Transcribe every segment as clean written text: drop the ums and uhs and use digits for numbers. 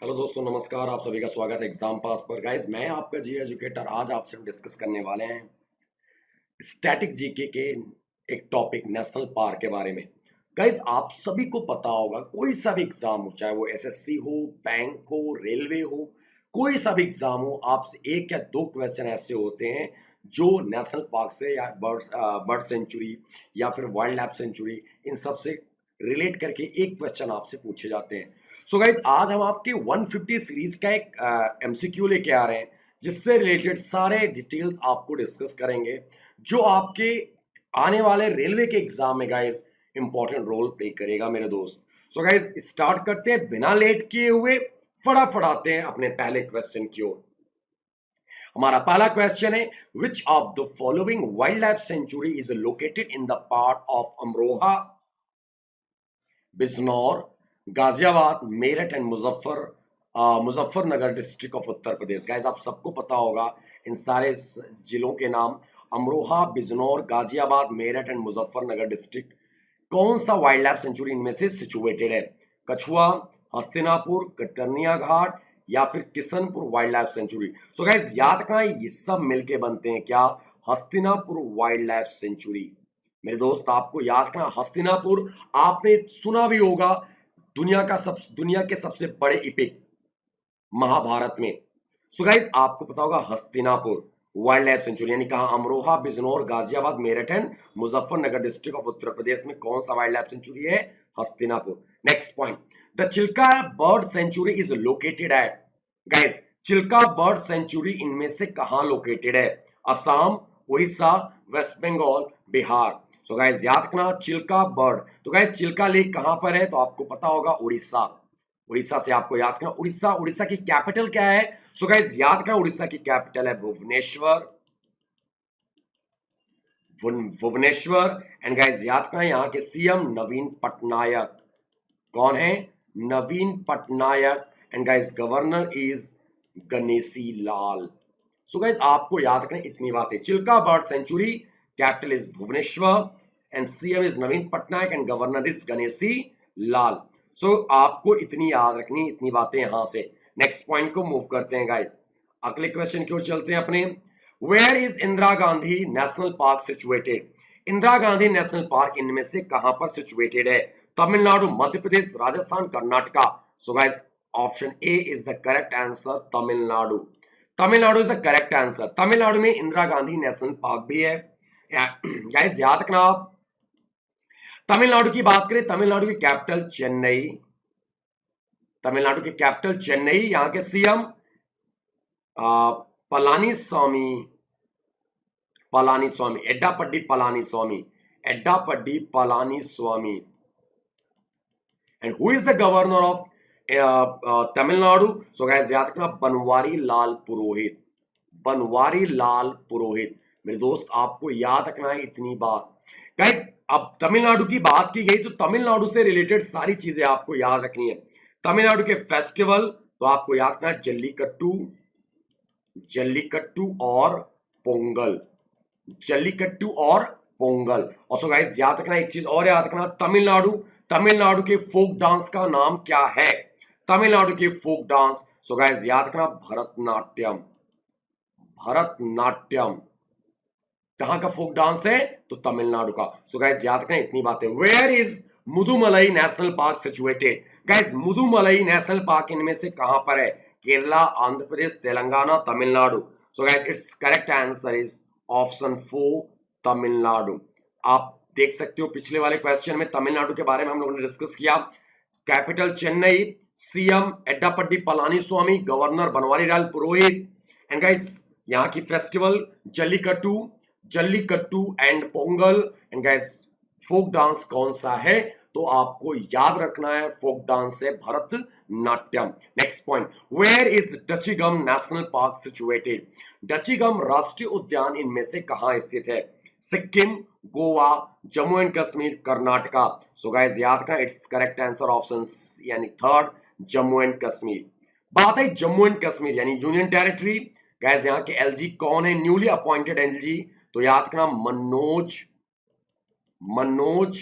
Hello दोस्तों, नमस्कार। आप सभी का स्वागत है एग्जाम पास पर। गाइस, मैं आपका जी एजुकेटर। आज आपसे हम डिस्कस करने वाले हैं स्टैटिक जीके के एक टॉपिक नेशनल पार्क के बारे में। गाइस, आप सभी को पता होगा, कोई सा भी एग्जाम हो, चाहे वो एसएससी हो, बैंक हो, रेलवे हो, कोई सा भी एग्जाम हो, आपसे एक या दो क्वेश्चन ऐसे होते हैं जो नेशनल पार्क से या बर्ड सेंचुरी या फिर वाइल्ड लाइफ सेंचुरी, इन सब से रिलेट करके एक क्वेश्चन आपसे पूछे जाते हैं। सो गाइस, आज हम आपके 150 सीरीज का एक एमसीक्यू लेके आ रहे हैं, जिससे रिलेटेड सारे डिटेल्स आपको डिस्कस करेंगे, जो आपके आने वाले रेलवे के एग्जाम में गाइस इंपॉर्टेंट रोल प्ले करेगा मेरे दोस्त। सो गाइस, स्टार्ट करते हैं बिना लेट किए हुए, फटाफट आते हैं अपने पहले क्वेश्चन की ओर। हमारा पहला क्वेश्चन है, which of the following wild life century is located in the part of Amroha, Bijnor, Ghaziabad, Meerut and Muzaffarnagar district of Uttar Pradesh. Guys, आप सबको पता होगा इन सारे जिलों के नाम। अमरोहा, बिजनौर, गाजियाबाद, मेरठ एंड मुजफ्फरनगर डिस्ट्रिक्ट, कौन सा वाइल्ड लाइफ सेंचुरी इनमें से सिचुएटेड है? कछुआ, हस्तिनापुर, कटर्निया घाट या फिर किशनपुर वाइल्ड लाइफ सेंचुरी। सो गाइस, याद रखना, ये सब मिलके बनते हैं क्या? Hastinapur wild life century. मेरे दोस्त, आपको याद रखना, हस्तिनापुर आपने सुना भी होगा, दुनिया के सबसे बड़े इपिक महाभारत में। सो गाइस, आपको पता होगा हस्तिनापुर वाइल्ड लाइफ सेंचुरी, यानी कहा Amroha, Bijnor, Ghaziabad, Meerut and Muzaffarnagar district of Uttar Pradesh में कौन सा वाइल्ड लाइफ सेंचुरी है? Hastinapur. Next point, the Chilka bird sanctuary is located at. Guys, Chilka bird sanctuary इनमें से कहां लोकेटेड है? Assam, Orissa, West Bengal, Bihar. So guys, याद रखना, चिल्का बर्ड। तो गाइस, चिल्का लेक कहां पर है? तो आपको पता होगा उड़ीसा। उड़ीसा से आपको याद करना, उड़ीसा। उड़ीसा की कैपिटल क्या है? सो गाइस, याद करना, उड़ीसा की कैपिटल है भुवनेश्वर। भुवनेश्वर। एंड गाइस, याद करना, यहाँ के सीएम नवीन पटनायक। कौन है? Naveen Patnaik. And guys, governor is Ganeshi Lal. So guys, आपको याद रखना इतनी बातें। Chilka bird sanctuary, capital is Bhubaneswar and CM is Naveen Patnaik and governor is Ganeshi Lal. So आपको इतनी याद रखनी, इतनी बातें यहां से। नेक्स्ट पॉइंट को मूव करते हैं गाइस, अगले क्वेश्चन की ओर चलते हैं अपने। Where is Indira Gandhi national park situated? Indira Gandhi national park इनमें से कहां पर सिचुएटेड है? Tamil Nadu, Madhya Pradesh, Rajasthan, Karnataka. So guys, option A is the correct answer, Tamil Nadu. Tamil Nadu is the correct answer. Tamil Nadu में इंदिरा गांधी नेशनल पार्क भी है। गाइस, याद रखना, आप तमिलनाडु की बात करें, तमिलनाडु की कैपिटल चेन्नई। तमिलनाडु की कैपिटल चेन्नई, यहां के CM Palaniswami. Edappadi Palaniswami. Edappadi Palaniswami. And who is the governor of Tamil Nadu? So guys, याद रखना, बनवारी लाल पुरोहित। बनवारी लाल पुरोहित। मेरे दोस्त, आपको याद रखना है इतनी बात। गाइस, अब तमिलनाडु की बात की गई तो तमिलनाडु से रिलेटेड सारी चीजें आपको याद रखनी है। तमिलनाडु के फेस्टिवल तो आपको याद रखना है, जल्लीकट्टू, जल्लीकट्टू और पोंगल। जल्लीकट्टू और पोंगल। और सो गाइस, याद रखना एक चीज और, याद रखना, तमिलनाडु, तमिलनाडु के फोक डांस का नाम क्या है? तमिलनाडु के फोक डांस, सो गाइस, याद रखना, भरतनाट्यम। भरतनाट्यम कहां का फोक डांस है? तो तमिलनाडु का। सो गाइस, याद रखना इतनी बातें। Where is Mudumalai national park situated? Guys, Mudumalai national park इनमें से कहां पर है? Kerala, Andhra Pradesh, Telangana, Tamil Nadu. So guys, it's correct answer is option 4, Tamil Nadu. आप देख सकते हो, पिछले वाले क्वेश्चन में तमिलनाडु के बारे में हम लोगों ने डिस्कस किया। Capital Chennai, CM Edappadi Palaniswami, governor Banwari Lal Purohit. And guys, यहाँ की festival Jallikattu, Jallikattu and Pongal. And guys, folk dance कौन सा है? तो आपको याद रखना है, फोक डांस है Bharatanatyam. Next point, where is Dachigam national park situated? Dachigam राष्ट्रीय उद्यान इनमें से कहां स्थित है? Sikkim, Goa, Jammu and Kashmir, Karnataka. So guys, याद रखना, इट्स करेक्ट आंसर ऑप्शन यानी थर्ड, जम्मू एंड कश्मीर। बात है जम्मू एंड कश्मीर यानी यूनियन टेरिटरी। गाइस, यहाँ के एलजी कौन है? न्यूली अपॉइंटेड एलजी, तो याद रखना, मनोज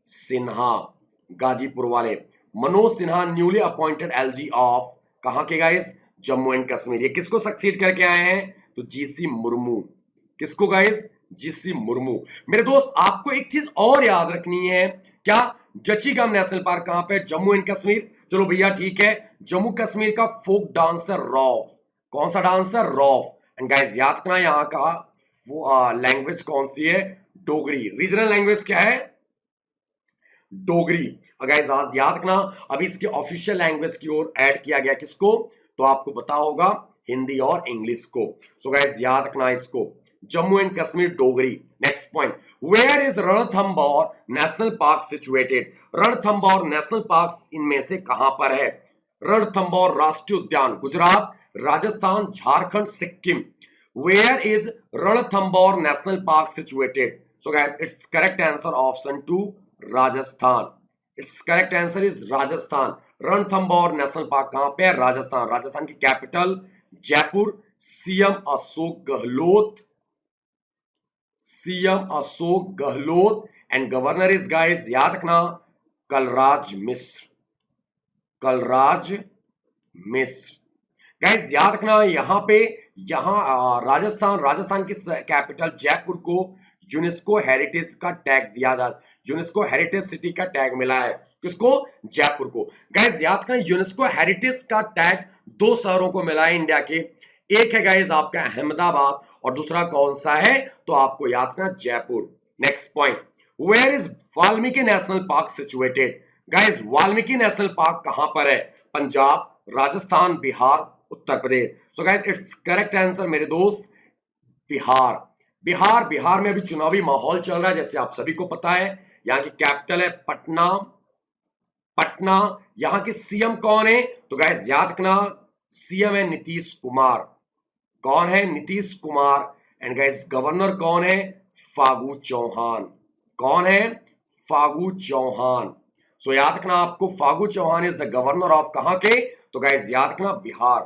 सिन्हा, गाजीपुर वाले। Manoj Sinha newly appointed LG of कहां के गाइस? जम्मू एंड कश्मीर। ये किसको सक्सीड करके आए हैं? तो जीसी मुर्मू। किसको गाइस? जीसी मुर्मू। मेरे दोस्त आपको एक चीज और याद रखनी है, क्या? जचीगम नेशनल पार्क कहां पे? जम्मू एंड कश्मीर। चलो भैया ठीक है, जम्मू कश्मीर का फोक डांस है रॉफ। कौन सा डांस है? रॉफ। एंड गाइस याद रखना यहाँ का वो लैंग्वेज कौन सी है? डोगरी। रीजनल लैंग्वेज क्या है? डोगरी। गाइस आज याद रखना, अभी इसके ऑफिशियल लैंग्वेज की ओर ऐड किया गया किसको? तो आपको पता होगा हिंदी और इंग्लिश को। सो गाइस याद रखना इसको, Jammu and Kashmir Dogri. Next point, where is Ranthambore national park situated? Ranthambore national park इनमें से कहां पर है? रणथंबोर राष्ट्रीय उद्यान Gujarat, Rajasthan, Jharkhand, Sikkim. Where is Ranthambore national park situated? So guys it's correct answer option 2 Rajasthan. It's correct answer is Rajasthan. Ranthambore national park कहां पे है? राजस्थान। राजस्थान की capital Jaipur. CM Ashok Gehlot. CM Ashok Gehlot and governor is guys याद रखना कलराज मिश्र। कलराज मिश्र। गाइस याद रखना यहां पे राजस्थान की कैपिटल जयपुर को यूनेस्को हेरिटेज का टैग दिया जा यूनेस्को हेरिटेज सिटी का टैग मिला है। किसको? जयपुर को। गाइस याद रखना यूनेस्को हेरिटेज का टैग 2 शहरों को मिला है इंडिया के। एक है गाइस आपका अहमदाबाद और दूसरा कौन सा है? तो आपको याद रखना Jaipur. Next point, where is Valmiki national park situated? Guys Valmiki national park कहां पर है? Punjab, Rajasthan, Bihar, Uttar Pradesh. So guys it's correct answer मेरे दोस्त बिहार। बिहार में अभी चुनावी माहौल चल रहा है जैसे आप सभी को पता है। यहाँ की कैपिटल है पटना। यहाँ के सीएम कौन है? तो गाइस याद रखना सीएम है नीतीश कुमार। कौन है? Nitish Kumar. And guys governor कौन है? फागू चौहान। कौन है? फागू चौहान। सो याद रखना आपको Phagu Chauhan is the governor of कहां के? तो गाइस याद रखना बिहार।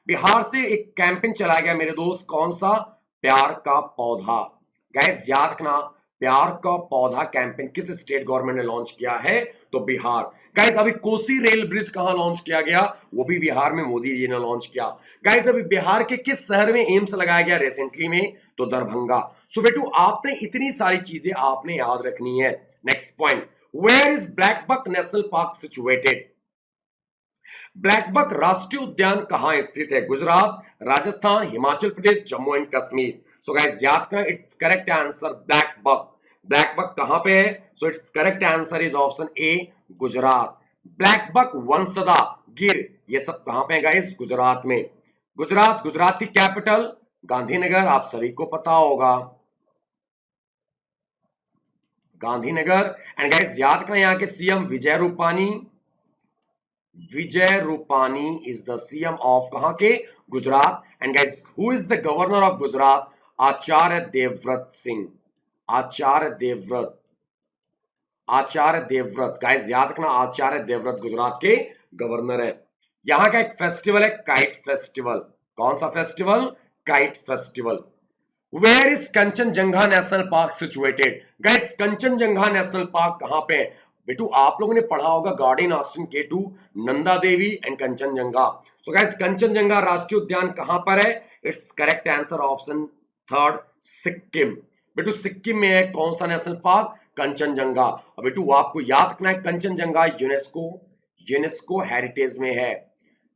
बिहार से एक कैंपेन चलाया गया मेरे दोस्त, कौन सा? प्यार का पौधा। गाइस याद रखना प्यार का पौधा कैंपेन किस स्टेट गवर्नमेंट ने लॉन्च किया है? तो बिहार। गाइस अभी कोसी रेल ब्रिज कहां लॉन्च किया गया? वो भी बिहार में मोदी जी ने लॉन्च किया। गाइस अभी बिहार के किस शहर में एम्स लगाया गया रिसेंटली में? तो दरभंगा। सो बेटू आपने इतनी सारी चीजें आपने याद रखनी है। Next point, where is blackbuck national park situated? Blackbuck राष्ट्रीय उद्यान कहां स्थित है? Gujarat, Rajasthan, Himachal Pradesh, Jammu and Kashmir. So guys याद रखना it's correct answer blackbuck. Blackbuck कहां पे है? So it's correct answer is option A Gujarat. Blackbuck, Vansda, Gir, ये सब कहां पे है गाइस? गुजरात में। गुजरात की कैपिटल गांधीनगर, आप सभी को पता होगा गांधीनगर। एंड गाइस याद रखना यहाँ के CM Vijay Rupani. Vijay Rupani is the CM of कहां के? Gujarat. And guys who is the governor of Gujarat? Acharya Devvrat Singh. Acharya Devvrat. Acharya Devvrat. Guys याद रखना आचार्य देवव्रत गुजरात के गवर्नर है। यहां का एक फेस्टिवल है काइट फेस्टिवल। कौन सा festival? Kite festival. Where is Kanchenjunga national park situated? Guys Kanchenjunga national park कहां पे है? बेटू आप लोगों ने पढ़ा होगा Godwin Austen K2, Nanda Devi and Kanchenjunga. So guys Kanchenjunga राष्ट्रीय उद्यान कहां पर है? It's correct answer option 3 Sikkim. बेटू सिक्किम में है कौन सा नेशनल पार्क? कंचनजंगा। और बेटू आपको याद रखना है कंचनजंगा यूनेस्को हेरिटेज में है।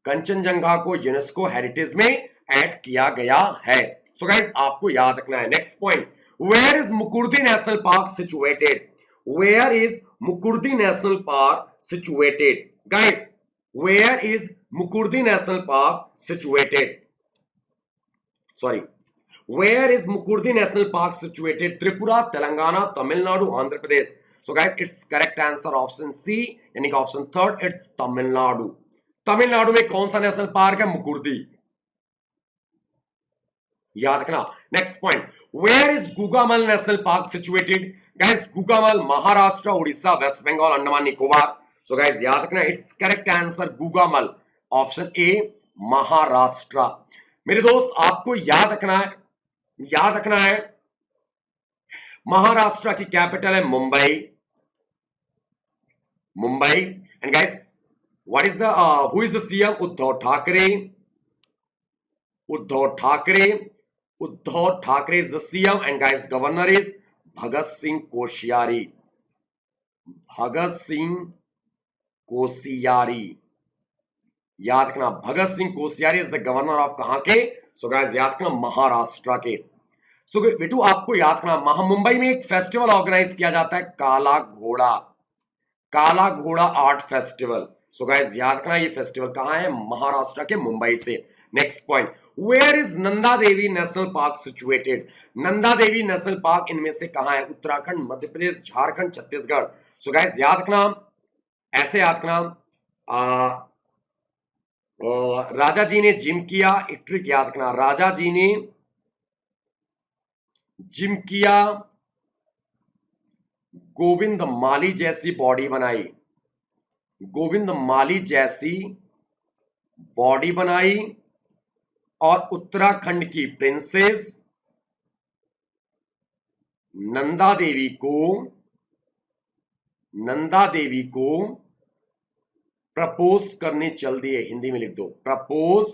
कंचनजंगा को यूनेस्को हेरिटेज में ऐड किया गया है। सो गाइस आपको याद रखना है। Next point, where is Mukurthi national park situated? Where is Mukurthi national park situated? Guys where is Mukurthi national park situated? Sorry, where is Mukurthi national park situated? Tripura, Telangana, Tamil Nadu, Andhra Pradesh. So guys it's correct answer option C, यानी कि option 3 it's Tamil Nadu. Tamil Nadu में कौन सा national park है? मुकुर्दी। याद रखना। Next point, where is Gugamal national park situated? Guys Gugamal Maharashtra, Orissa, West Bengal, Andaman Nicobar. So guys याद रखना it's correct answer Gugamal, option A Maharashtra. मेरे दोस्त आपको याद रखना है महाराष्ट्र की कैपिटल है Mumbai. And guys what is the who is the CM? Uddhav Thackeray. Uddhav Thackeray. Uddhav Thackeray is the CM and guys governor is Bhagat Singh Koshyari. Bhagat Singh Koshyari, याद रखना, Bhagat Singh Koshyari is the governor of कहां के? सो गाइस याद रखना, महाराष्ट्र के। सो बेटू आपको याद रखना, मुंबई में एक फेस्टिवल ऑर्गेनाइज किया जाता है, काला घोड़ा। काला घोड़ा आर्ट फेस्टिवल। सो गाइस याद रखना, ये फेस्टिवल कहां है? महाराष्ट्र के मुंबई से। Next point, where is Nanda Devi national park situated? Nanda Devi national park इनमें से कहां है? उत्तराखंड, मध्य प्रदेश, झारखंड, छत्तीसगढ़। सो गाइस याद रखना, ऐसे याद रखना, राजा जी ने जिम किया, एक ट्रिक याद रखना, राजा जी ने जिम किया, गोविंद माली जैसी बॉडी बनाई। गोविंद माली जैसी बॉडी बनाई और उत्तराखंड की प्रिंसेस नंदा देवी को प्रपोज करने चल दिए। हिंदी में लिख दो, प्रपोज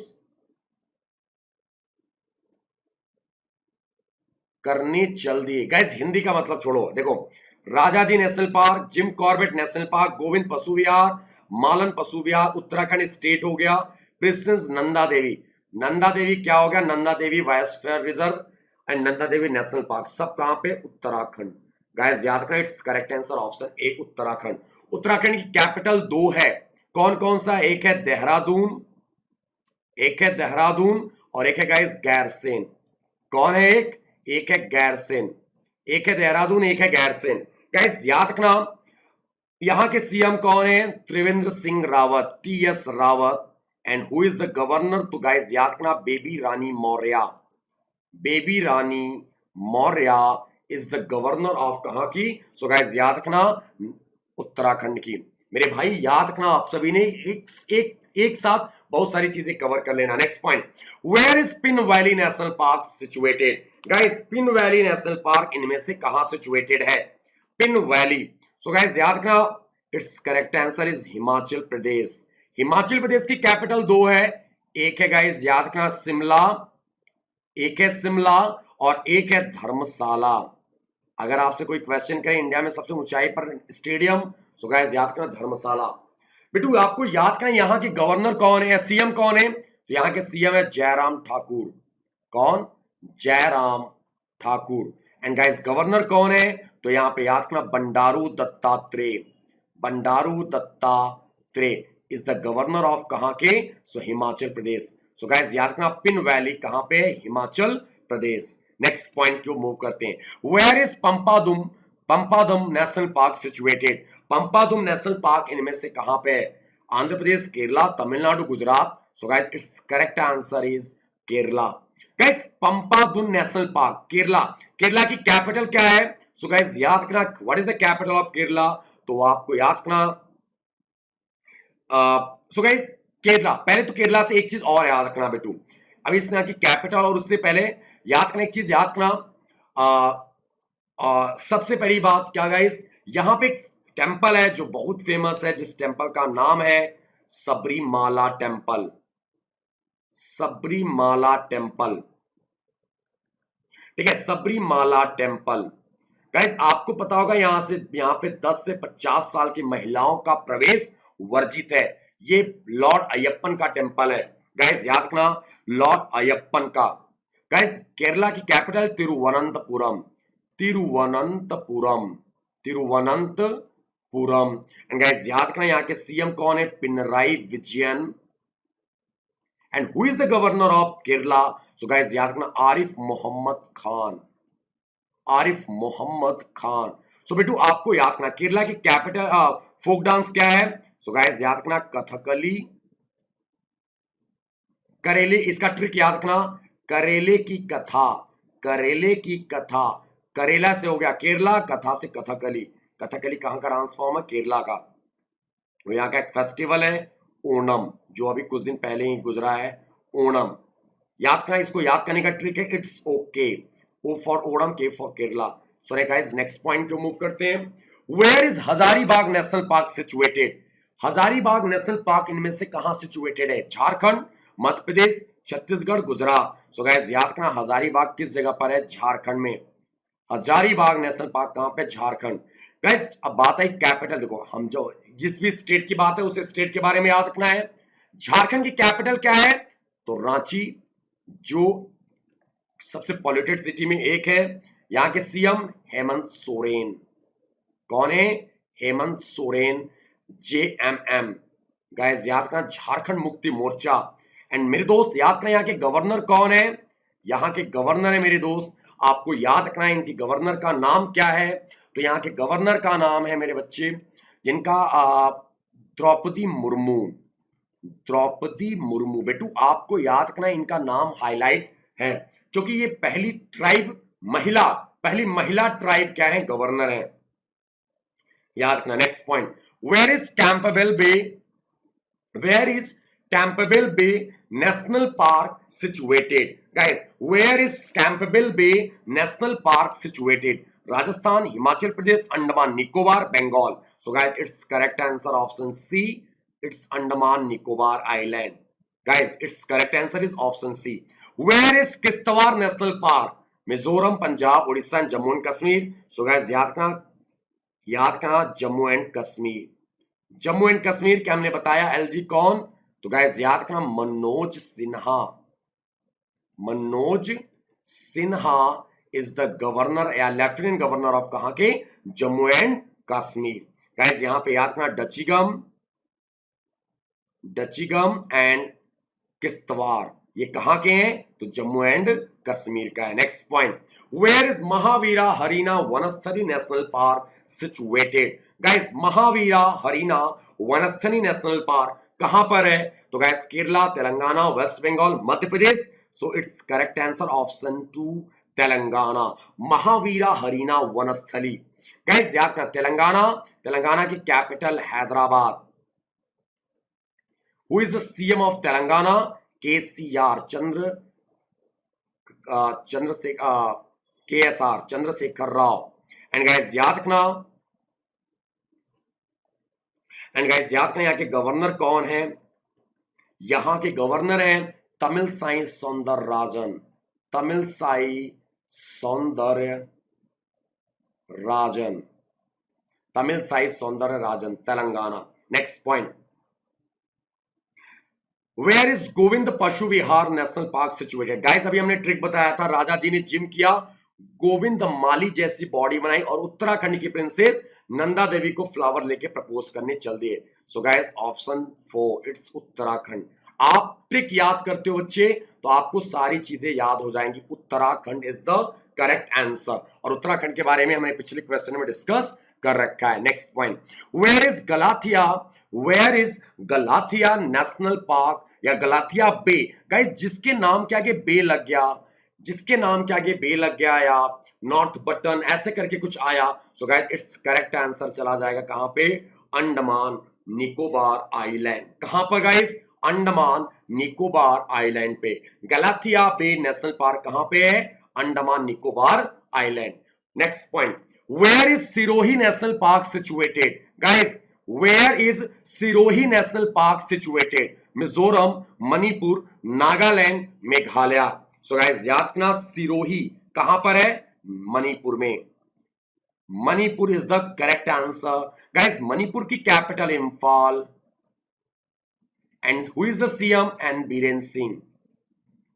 करने चल दिए। गाइस हिंदी का मतलब छोड़ो, देखो, Rajaji national park, Jim Corbett national park, Govind Pashu Vihar, Malan Pashu Vihar, Uttarakhand state हो गया, प्रिंसेस नंदा देवी। नंदा देवी क्या हो गया? Nanda Devi biosphere reserve and Nanda Devi national park, सब कहां पे? उत्तराखंड। गाइस याद रखना, it's correct answer option A, Uttarakhand. Uttarakhand की कैपिटल दो है, कौन कौन सा? एक है देहरादून, एक है देहरादून और एक है गाइस गैरसेन। कौन है? एक है गैरसेन। एक है देहरादून, एक है गैरसेन। गाइस याद रखना, यहां के सीएम कौन है? Trivendra Singh Rawat, TS Rawat. And who is the governor? तो गाइस याद रखना, Baby Rani Maurya. Baby Rani Maurya is the governor of कहां की? सो गाइस याद रखना, उत्तराखंड की। मेरे भाई याद रखना, आप सभी ने एक साथ बहुत सारी चीजें कवर कर लेना। Next point, where is Pin valley national park situated? Guys Pin valley national park इनमें से कहां सिचुएटेड है? Pin valley. सो गाइस याद रखना, it's correct answer is Himachal Pradesh. Himachal Pradesh की कैपिटल दो है, एक है गाइस याद रखना शिमला, एक है शिमला और एक है धर्मशाला। अगर आपसे कोई क्वेश्चन करे इंडिया में सबसे ऊंचाई पर स्टेडियम, सो गाइस याद करना धर्मशाला। बेटू आपको याद करना, यहाँ के गवर्नर कौन है, सीएम कौन है? तो यहाँ के सीएम है जयराम ठाकुर। कौन? Jairam Thakur. And guys governor कौन है? तो यहाँ पे याद करना Bandaru Dattatreya. Bandaru Dattatreya is the governor of कहां के? सो हिमाचल प्रदेश। सो गाइस याद रखना, पिन वैली कहां पे? हिमाचल प्रदेश। नेक्स्ट पॉइंट को मूव करते हैं, where is Pampadum? Pampadum national park situated? Pampadum national park इनमें से कहां पे है? Andhra Pradesh, Kerala, Tamil Nadu, Gujarat. So guys it's correct answer is Kerala. Guys Pampadum national park Kerala. Kerala की कैपिटल क्या है? सो गाइस याद रखना, what is the capital of Kerala? तो आपको याद रखना, सो गाइस केरला। पहले तो केरला से एक चीज और याद रखना बेटू, अभी इस यहाँ की कैपिटल और उससे पहले याद रखना एक चीज, याद रखना सबसे पहली बात क्या गाइस, यहाँ पे एक टेम्पल है जो बहुत फेमस है, जिस टेम्पल का नाम है सबरीमाला टेम्पल। सबरीमाला टेम्पल, ठीक है, सबरीमाला टेम्पल। गाइस आपको पता होगा यहाँ पे 10 से 50 साल की महिलाओं का प्रवेश वर्जित है। ये लॉर्ड अयप्पन का टेम्पल है। गाइस याद रखना, लॉर्ड अयप्पन का। गाइस केरला की capital Thiruvananthapuram. Thiruvananthapuram, Thiruvananthapuram. And guys याद रखना, यहाँ के सीएम कौन है? Pinarayi Vijayan. And who is the governor of Kerala? So guys याद रखना, आरिफ मोहम्मद खान। आरिफ मोहम्मद खान। सो बेटू आपको याद रखना, केरला की कैपिटल फोक डांस क्या है? सो गाइस याद रखना कथकली। करेले, इसका ट्रिक याद रखना, करेले की कथा। करेले की कथा, करेला से हो गया केरला, कथा से कथकली। कथकली कहां का डांस फॉर्म है? केरला का। तो यहाँ का एक फेस्टिवल है ओणम, जो अभी कुछ दिन पहले ही गुजरा है, ओणम। याद रखना, इसको याद करने का ट्रिक है it's okay. O for Onam, K for Kerala. So guys next point को मूव करते हैं, where is Hazaribagh national park situated? Hazaribagh national park इनमें से कहां सिचुएटेड है? झारखंड, मध्य प्रदेश, छत्तीसगढ़, गुजरात। सो गाइस याद रखना हजारीबाग किस जगह पर है? झारखंड में। हजारीबाग नेशनल पार्क कहां पे? झारखंड। गाइस अब बात आई कैपिटल, देखो हम जो जिस भी स्टेट की बात है उस स्टेट के बारे में याद रखना है। झारखंड की कैपिटल क्या है? तो रांची, जो सबसे पॉल्यूटेड सिटी में एक है। यहां के सीएम हेमंत सोरेन। कौन है? हेमंत सोरेन, जेएमएम। गाइस याद रखना झारखंड मुक्ति मोर्चा। एंड मेरे दोस्त याद रखना यहाँ के गवर्नर कौन है? यहाँ के गवर्नर है मेरे दोस्त, आपको याद रखना है इनकी गवर्नर का नाम क्या है। तो यहाँ के गवर्नर का नाम है मेरे बच्चे, जिनका द्रौपदी मुर्मू। द्रौपदी मुर्मू। बेटू आपको याद रखना है इनका नाम हाईलाइट है, क्योंकि ये पहली महिला ट्राइब क्या है? गवर्नर है। याद रखना। Next point, where is Campbell Bay? Where is Campbell Bay national park situated? Guys where is Campbell Bay national park situated? Rajasthan, Himachal Pradesh, Andaman Nicobar, Bengal. So guys it's correct answer option C, it's Andaman Nicobar island. Guys it's correct answer is option C. Where is Kishtwar national park? Mizoram, Punjab, Orissa, Jammu and Kashmir. So guys याद रखना Jammu and Kashmir. Jammu and Kashmir के हमने बताया LG कौन? तो guys याद रखना Manoj Sinha. Manoj Sinha is the governor या लेफ्टिनेंट गवर्नर ऑफ कहां के? जम्मू एंड कश्मीर। गाइस यहां पे याद रखना डचीगम एंड किश्तवाड़, ये कहां के हैं? तो जम्मू एंड कश्मीर का है। Next point, where is Mahavira Harina Vanasthali national park situated? Guys Mahavira Harina Vanasthali national park कहां पर है? तो guys Kerala, Telangana, West Bengal, Madhya Pradesh. So it's correct answer option 2 Telangana. Mahavira Harina Vanasthali. Guys याद रखना तेलंगाना की capital Hyderabad. Who is the CM of Telangana? KCR, Chandrashekar Rao. And guys याद रखना यहाँ के गवर्नर कौन है? यहाँ के गवर्नर हैं Tamilisai Soundararajan. Telangana. Next point, where is Govind Pashu Vihar national park situated? Guys अभी हमने ट्रिक बताया था, राजा जी ने जिम किया, गोविंद माली जैसी बॉडी बनाई और उत्तराखंड की प्रिंसेस नंदा देवी को फ्लावर लेके प्रपोज करने चल दिए। सो गाइस ऑप्शन 4 इट्स उत्तराखंड। आप ट्रिक याद करते हो बच्चे तो आपको सारी चीजें याद हो जाएंगी। Uttarakhand is the correct answer, और उत्तराखंड के बारे में हमने पिछले क्वेश्चन में डिस्कस कर रखा है। Next point, where is Galathea national park या गलाथिया बे? गाइस जिसके नाम के आगे बे लग गया या नॉर्थ बटन ऐसे करके कुछ आया, so guys it's correct answer चला जाएगा कहां पे? अंडमान निकोबार आइलैंड। कहां पर गाइस? अंडमान निकोबार आइलैंड पे। गलाथिया बे नेशनल पार्क कहां पे है? Andaman Nicobar island. Next point, where is Sirohi national park situated? Guys where is Sirohi national park situated? Mizoram, Manipur, Nagaland, Meghalaya. So guys याद रखना सिरोही कहां पर है? मणिपुर में। Manipur is the correct answer. Guys Manipur की capital Imphal. And who is the CM? N Biren Singh.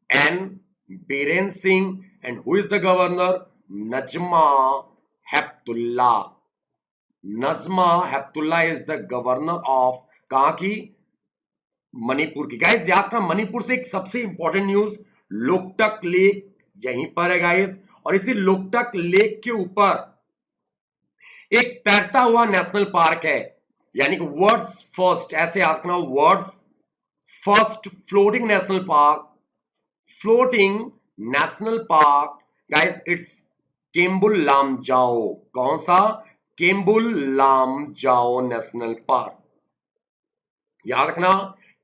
And who is the governor? Najma Heptulla is the governor of कहां की? मणिपुर की। गाइस याद रखना मणिपुर से एक सबसे इंपॉर्टेंट न्यूज, लोकटक लेक यहीं पर है गाइस, और इसी लोकटक लेक के ऊपर एक तैरता हुआ नेशनल पार्क है, यानी कि वर्ल्ड्स फर्स्ट, ऐसे याद रखना world's first floating national park. Guys it's Keibul Lamjao. कौन सा? Keibul Lamjao national park. याद रखना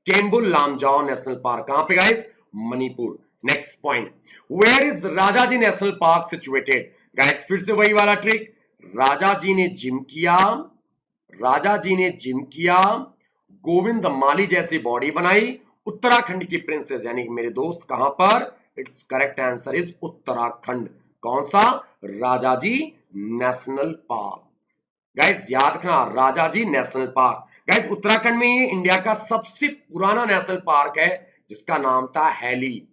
केम्बुल लामजाओ नेशनल पार्क कहां पे guys? Manipur. Next point, where is Rajaji national park situated? Guys फिर से वही वाला ट्रिक, राजा जी ने जिम किया गोविंद माली जैसी बॉडी बनाई, उत्तराखंड की प्रिंसेस यानी मेरे दोस्त कहां पर, it's correct answer is Uttarakhand. कौन सा, राजाजी नेशनल पार्क। गाइस याद रखना, Rajaji national park. Guys Uttarakhand में ही इंडिया का सबसे पुराना नेशनल पार्क है जिसका नाम था हैली,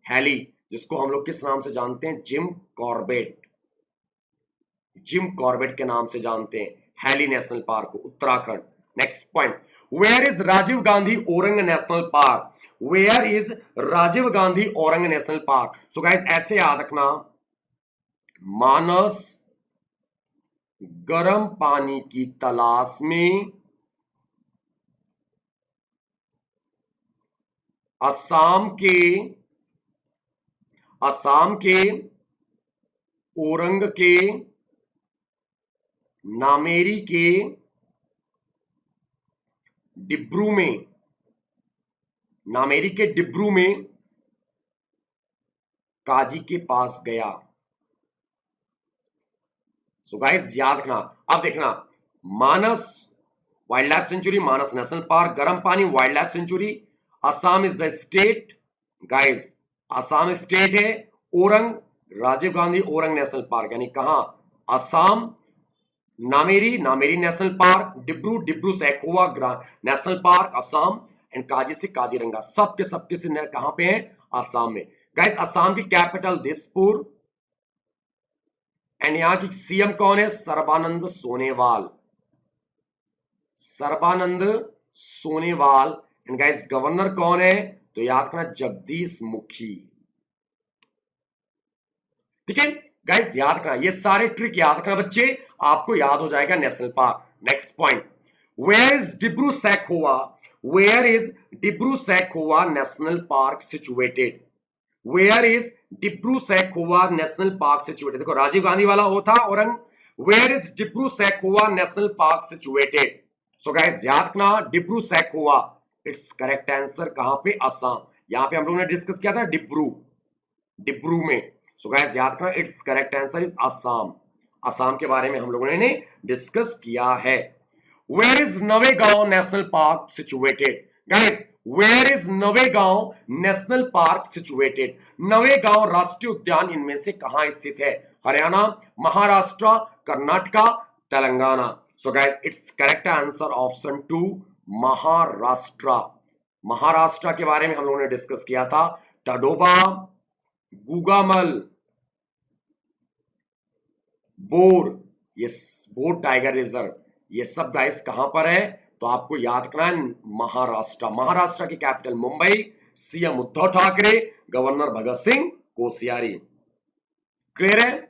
हैली, जिसको हम लोग किस नाम से जानते हैं, जिम कॉर्बेट, जिम कॉर्बेट के नाम से जानते हैं हैली नेशनल पार्क को, Uttarakhand. Next point, where is Rajiv Gandhi Orang national park, where is Rajiv Gandhi Orang national park. So guys ऐसे याद रखना, मानस गर्म पानी की तलाश में असम के ओरंग के नामेरी के डिब्रू में, नामेरी के डिब्रू में काजी के पास गया। सो गाइस याद रखना, अब देखना, Manas wild life sanctuary, Manas national park, Garampani wild life sanctuary, Assam is the state, guys Assam state है, ओरंग राजीव गांधी ओरंग नेशनल पार्क यानी कहां, Assam, Nameri, Nameri national park, Dibru, Dibru Saikhowa national park Assam, and Kazi से काजीरंगा, सबके से कहां पे है, असम में। गाइस असम की कैपिटल दिसपुर, एंड यहां की सीएम कौन है, Sarbananda Sonewal, Sarbananda Sonewal. And guys governor कौन है, तो याद रखना जगदीश मुखी। ठीक है गाइस, याद रखना, ये सारे ट्रिक याद रखना बच्चे, आपको याद हो जाएगा national park. Next point, where is Dibru Saikhowa, where is Dibru Saikhowa national park situated, where is Dibru Saikhowa national park situated. देखो राजीव गांधी वाला हो था Orang, where is Dibru Saikhowa national park situated. So guys याद रखना, Dibru Saikhowa, it's correct answer कहां पे, असम। यहां पे हम लोगों ने डिस्कस किया था डिब्रू, डिब्रू में। सो गाइस याद रखना, it's correct answer is Assam, Assam के बारे में हम लोगों ने डिस्कस किया है। Where is Navegaon national park situated, guys where is Navegaon national park situated, Navegaon राष्ट्रीय उद्यान इनमें से कहां स्थित है, Haryana, Maharashtra, Karnataka, Telangana. So guys it's correct answer option 2 Maharashtra, Maharashtra के बारे में हम लोगों ने डिस्कस किया था, टडोबा, गुगामल, बोर, ये बोर टाइगर रिजर्व, ये सब गाइस कहां पर है, तो आपको याद रखना है महाराष्ट्र, महाराष्ट्र की capital Mumbai, CM Uddhav Thackeray, governor Bhagat Singh Koshyari. Clear है।